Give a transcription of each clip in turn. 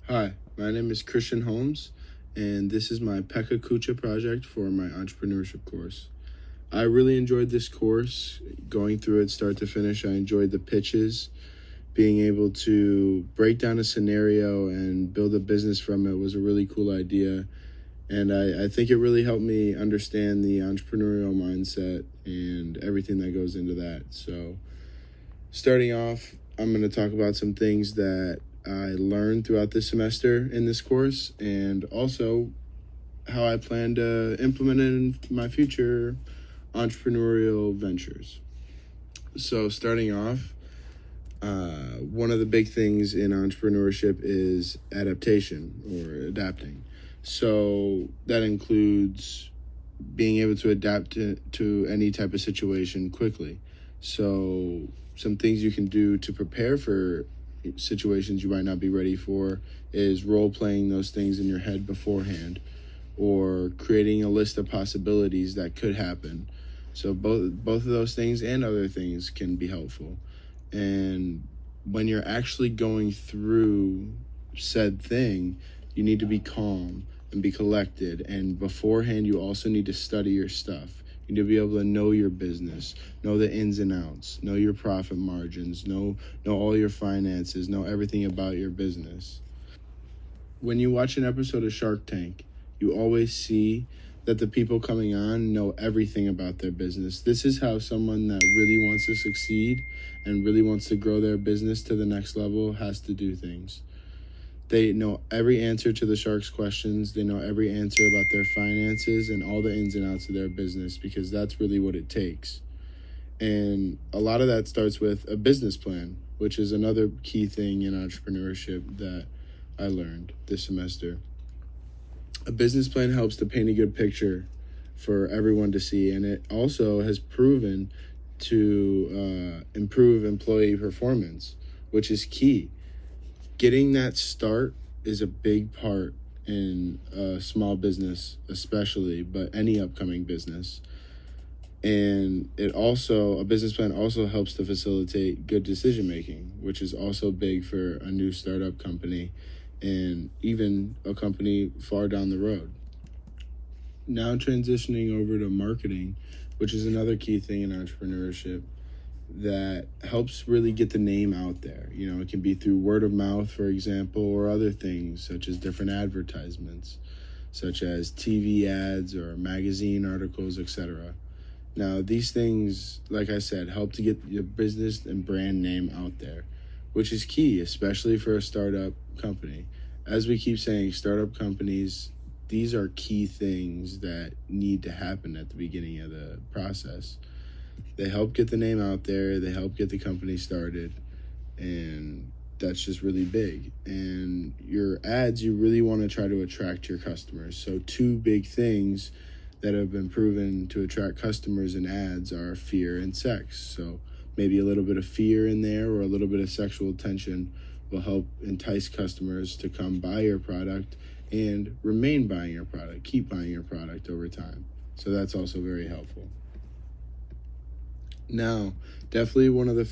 Hi, my name is Christian Holmes, and this is my Pecha Kucha project for my entrepreneurship course. I really enjoyed this course, going through it start to finish. I enjoyed the pitches. Being able to break down a scenario and build a business from it was a really cool idea. And I think it really helped me understand the entrepreneurial mindset and everything that goes into that. So, starting off, I'm going to talk about some things that I learned throughout this semester in this course, and also how I plan to implement it in my future entrepreneurial ventures. So, starting off, one of the big things in entrepreneurship is adaptation or adapting. So, that includes being able to adapt to any type of situation quickly. So, some things you can do to prepare for situations you might not be ready for is role playing those things in your head beforehand, or creating a list of possibilities that could happen. So both of those things and other things can be helpful. And when you're actually going through said thing, you need to be calm and be collected. And beforehand, you also need to study your stuff. You need to be able to know your business, know the ins and outs, know your profit margins, know all your finances, know everything about your business. When you watch an episode of Shark Tank, you always see that the people coming on know everything about their business. This is how someone that really wants to succeed and really wants to grow their business to the next level has to do things. They know every answer to the sharks' questions. They know every answer about their finances and all the ins and outs of their business, because that's really what it takes. And a lot of that starts with a business plan, which is another key thing in entrepreneurship that I learned this semester. A business plan helps to paint a good picture for everyone to see, and it also has proven to improve employee performance, which is key. Getting that start is a big part in a small business, especially, but any upcoming business. And a business plan also helps to facilitate good decision making, which is also big for a new startup company and even a company far down the road. Now transitioning over to marketing, which is another key thing in entrepreneurship that helps really get the name out there. It can be through word of mouth, for example, or other things such as different advertisements, such as TV ads or magazine articles, etc. Now, these things, like I said, help to get your business and brand name out there, which is key, especially for a startup company. As we keep saying, startup companies, these are key things that need to happen at the beginning of the process. They help get the name out there, they help get the company started, and that's just really big. And your ads, you really want to try to attract your customers. So two big things that have been proven to attract customers in ads are fear and sex. So maybe a little bit of fear in there or a little bit of sexual tension will help entice customers to come buy your product and remain buying your product, keep buying your product over time. So that's also very helpful. Now, definitely one of the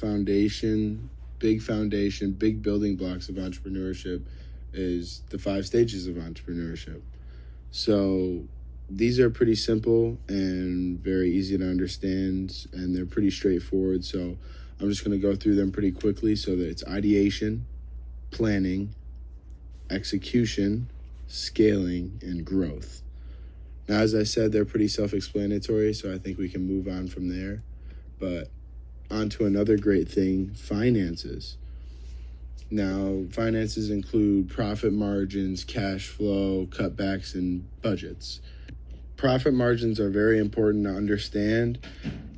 big building blocks of entrepreneurship is the 5 stages of entrepreneurship. So these are pretty simple and very easy to understand, and they're pretty straightforward. So I'm just going to go through them pretty quickly. So that it's ideation, planning, execution, scaling, and growth. Now, as I said, they're pretty self-explanatory, so I think we can move on from there. But on to another great thing, finances. Now, finances include profit margins, cash flow, cutbacks, and budgets. Profit margins are very important to understand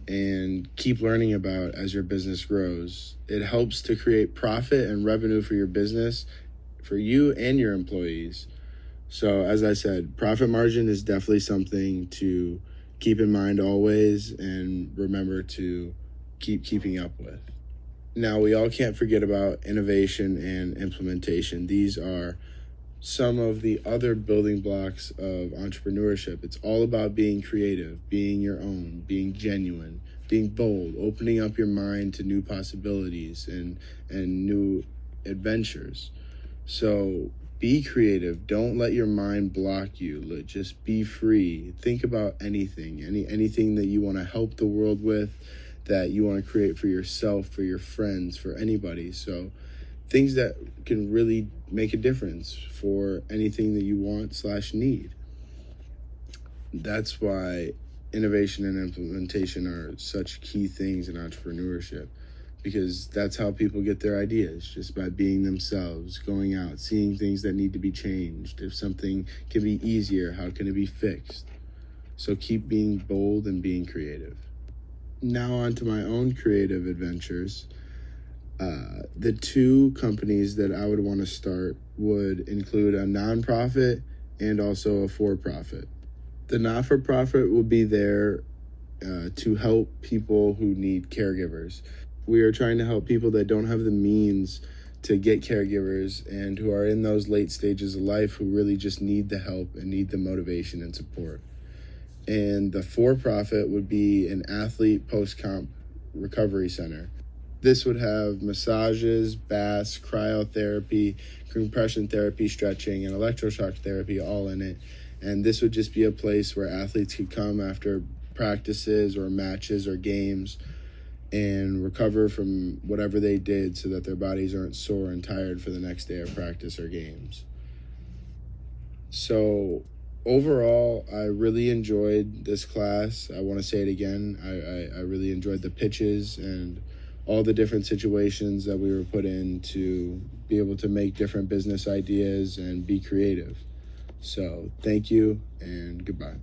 and keep learning about as your business grows. It helps to create profit and revenue for your business, for you and your employees. So as I said, profit margin is definitely something to keep in mind always and remember to keep keeping up with. Now, we all can't forget about innovation and implementation. These are some of the other building blocks of entrepreneurship. It's all about being creative, being your own, being genuine, being bold, opening up your mind to new possibilities and new adventures. So Be creative. Don't let your mind block you. Just be free. Think about anything, anything that you want to help the world with, that you want to create for yourself, for your friends, for anybody. So things that can really make a difference for anything that you want/need. That's why innovation and implementation are such key things in entrepreneurship, because that's how people get their ideas, just by being themselves, going out, seeing things that need to be changed. If something can be easier, how can it be fixed? So keep being bold and being creative. Now on to my own creative adventures. The two companies that I would want to start would include a nonprofit and also a for-profit. The not-for-profit will be there to help people who need caregivers. We are trying to help people that don't have the means to get caregivers and who are in those late stages of life who really just need the help and need the motivation and support. And the for-profit would be an athlete post-comp recovery center. This would have massages, baths, cryotherapy, compression therapy, stretching, and electroshock therapy all in it. And this would just be a place where athletes could come after practices or matches or games and recover from whatever they did so that their bodies aren't sore and tired for the next day of practice or games. So overall, I really enjoyed this class. I want to say it again. I really enjoyed the pitches and all the different situations that we were put in to be able to make different business ideas and be creative. So thank you and goodbye.